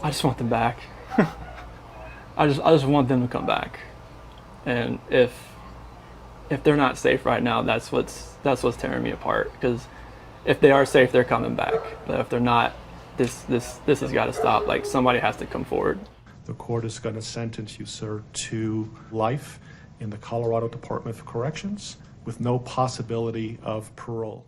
I just want them back. I just want them to come back. And if they're not safe right now, that's what's tearing me apart. Because if they are safe, they're coming back. But if they're not, this has got to stop. Like, somebody has to come forward. The court is going to sentence you, sir, to life in the Colorado Department of Corrections with no possibility of parole.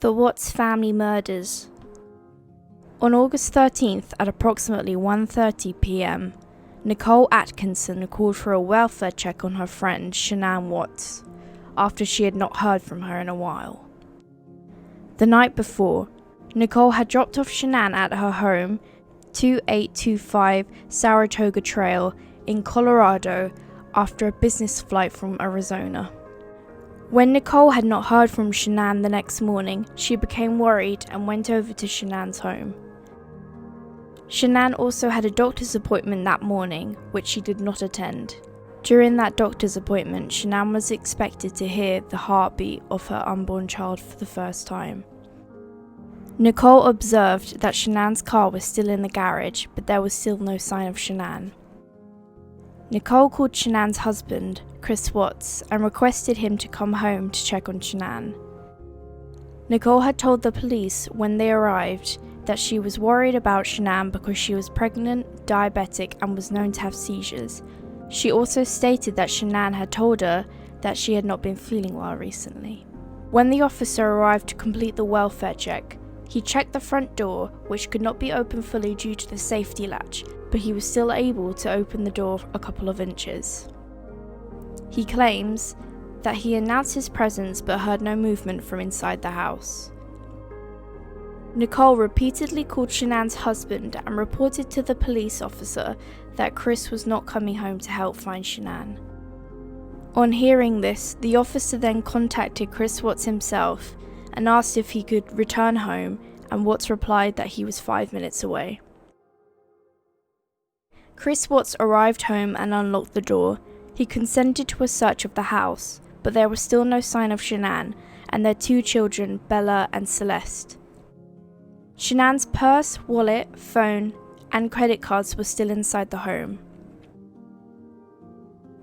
The Watts family murders. On August 13th at approximately 1:30 p.m, Nicole Atkinson called for a welfare check on her friend Shan'ann Watts after she had not heard from her in a while. The night before, Nicole had dropped off Shan'ann at her home, 2825 Saratoga Trail in Colorado, after a business flight from Arizona. When Nicole had not heard from Shan'ann the next morning, she became worried and went over to Shan'ann's home. Shan'ann also had a doctor's appointment that morning, which she did not attend. During that doctor's appointment, Shan'ann was expected to hear the heartbeat of her unborn child for the first time. Nicole observed that Shan'ann's car was still in the garage, but there was still no sign of Shan'ann. Nicole called Shan'ann's husband, Chris Watts, and requested him to come home to check on Shan'ann. Nicole had told the police when they arrived that she was worried about Shan'ann because she was pregnant, diabetic, and was known to have seizures. She also stated that Shan'ann had told her that she had not been feeling well recently. When the officer arrived to complete the welfare check, he checked the front door, which could not be opened fully due to the safety latch, but he was still able to open the door a couple of inches. He claims that he announced his presence but heard no movement from inside the house. Nicole repeatedly called Shan'ann's husband and reported to the police officer that Chris was not coming home to help find Shan'ann. On hearing this, the officer then contacted Chris Watts himself and asked if he could return home, and Watts replied that he was 5 minutes away. Chris Watts arrived home and unlocked the door. He consented to a search of the house, but there was still no sign of Shan'ann and their 2 children, Bella and Celeste. Shan'ann's purse, wallet, phone, and credit cards were still inside the home.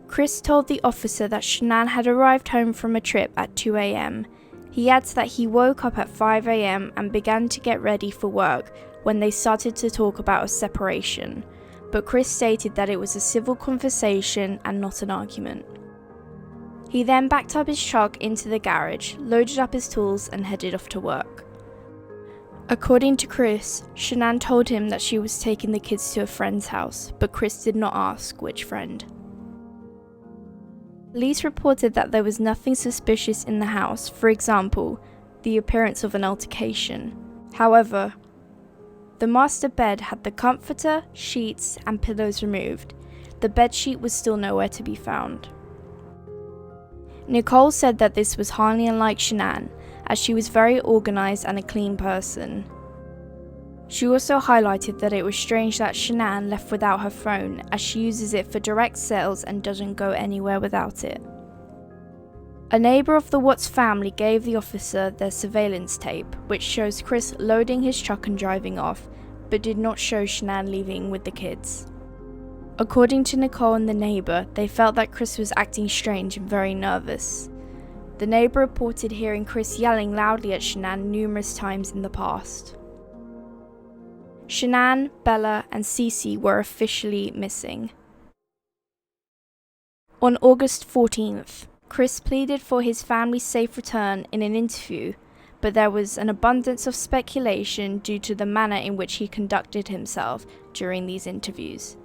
Chris told the officer that Shan'ann had arrived home from a trip at 2 a.m. He adds that he woke up at 5 a.m. and began to get ready for work when they started to talk about a separation, but Chris stated that it was a civil conversation and not an argument. He then backed up his truck into the garage, loaded up his tools, and headed off to work. According to Chris, Shan'ann told him that she was taking the kids to a friend's house, but Chris did not ask which friend. Police reported that there was nothing suspicious in the house, for example, the appearance of an altercation. However, the master bed had the comforter, sheets, and pillows removed. The bedsheet was still nowhere to be found. Nicole said that this was highly unlike Shan'ann, as she was very organized and a clean person. She also highlighted that it was strange that Shan'ann left without her phone, as she uses it for direct sales and doesn't go anywhere without it. A neighbor of the Watts family gave the officer their surveillance tape, which shows Chris loading his truck and driving off, but did not show Shan'ann leaving with the kids. According to Nicole and the neighbor, they felt that Chris was acting strange and very nervous. The neighbor reported hearing Chris yelling loudly at Shan'ann numerous times in the past. Shan'ann, Bella, and Cece were officially missing. On August 14th, Chris pleaded for his family's safe return in an interview, but there was an abundance of speculation due to the manner in which he conducted himself during these interviews.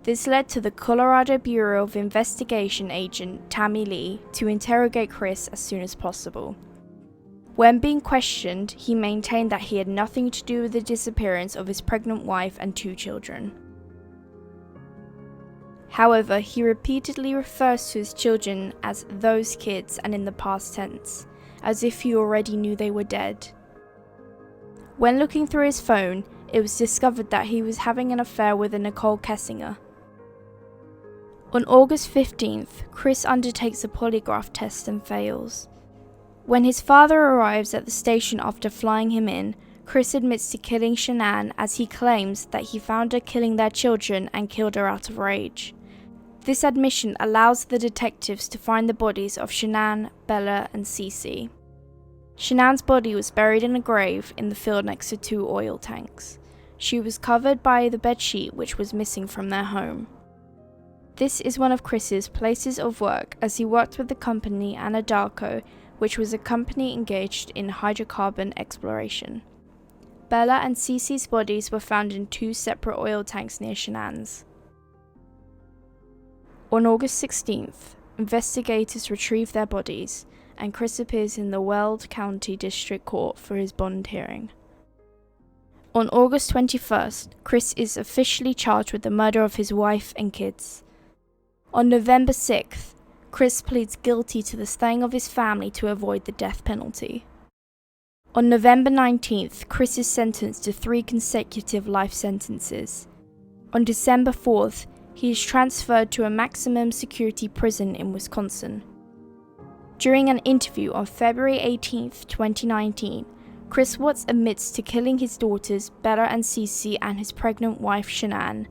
This led to the Colorado Bureau of Investigation agent Tammy Lee to interrogate Chris as soon as possible. When being questioned, he maintained that he had nothing to do with the disappearance of his pregnant wife and 2 children. However, he repeatedly refers to his children as those kids and in the past tense, as if he already knew they were dead. When looking through his phone, it was discovered that he was having an affair with a Nicole Kessinger. On August 15th, Chris undertakes a polygraph test and fails. When his father arrives at the station after flying him in, Chris admits to killing Shan'ann, as he claims that he found her killing their children and killed her out of rage. This admission allows the detectives to find the bodies of Shan'ann, Bella, and Cece. Shanann's body was buried in a grave in the field next to 2 oil tanks. She was covered by the bedsheet which was missing from their home. This is one of Chris's places of work, as he worked with the company Anadarko, which was a company engaged in hydrocarbon exploration. Bella and Cece's bodies were found in 2 separate oil tanks near Shanann's. On August 16th, investigators retrieve their bodies, and Chris appears in the Weld County District Court for his bond hearing. On August 21st, Chris is officially charged with the murder of his wife and kids. On November 6th, Chris pleads guilty to the slaying of his family to avoid the death penalty. On November 19th, Chris is sentenced to 3 consecutive life sentences. On December 4th, he is transferred to a maximum security prison in Wisconsin. During an interview on February 18, 2019, Chris Watts admits to killing his daughters Bella and Cece and his pregnant wife Shan'ann.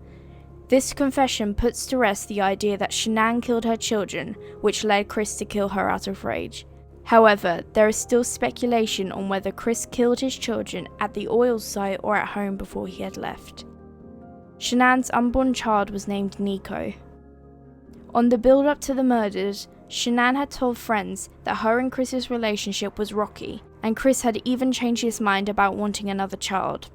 This confession puts to rest the idea that Shan'ann killed her children, which led Chris to kill her out of rage. However, there is still speculation on whether Chris killed his children at the oil site or at home before he had left. Shanann's unborn child was named Nico. On the build-up to the murders, Shan'ann had told friends that her and Chris's relationship was rocky, and Chris had even changed his mind about wanting another child.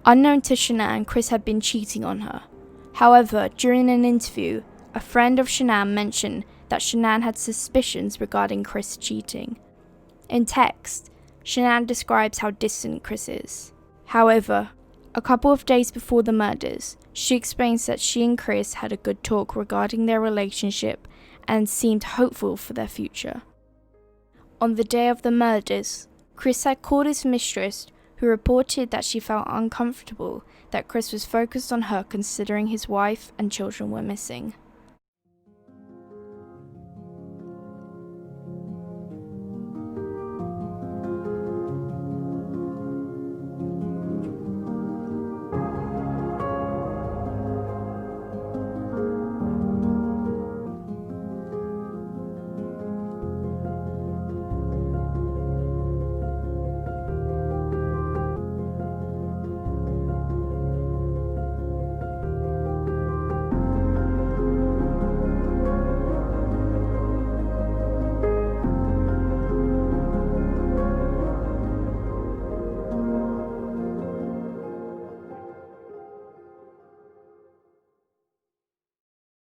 Unknown to Shan'ann, Chris had been cheating on her. However, during an interview, a friend of Shan'ann mentioned that Shan'ann had suspicions regarding Chris cheating. In text, Shan'ann describes how distant Chris is. However, a couple of days before the murders, she explains that she and Chris had a good talk regarding their relationship and seemed hopeful for their future. On the day of the murders, Chris had called his mistress, who reported that she felt uncomfortable that Chris was focused on her considering his wife and children were missing.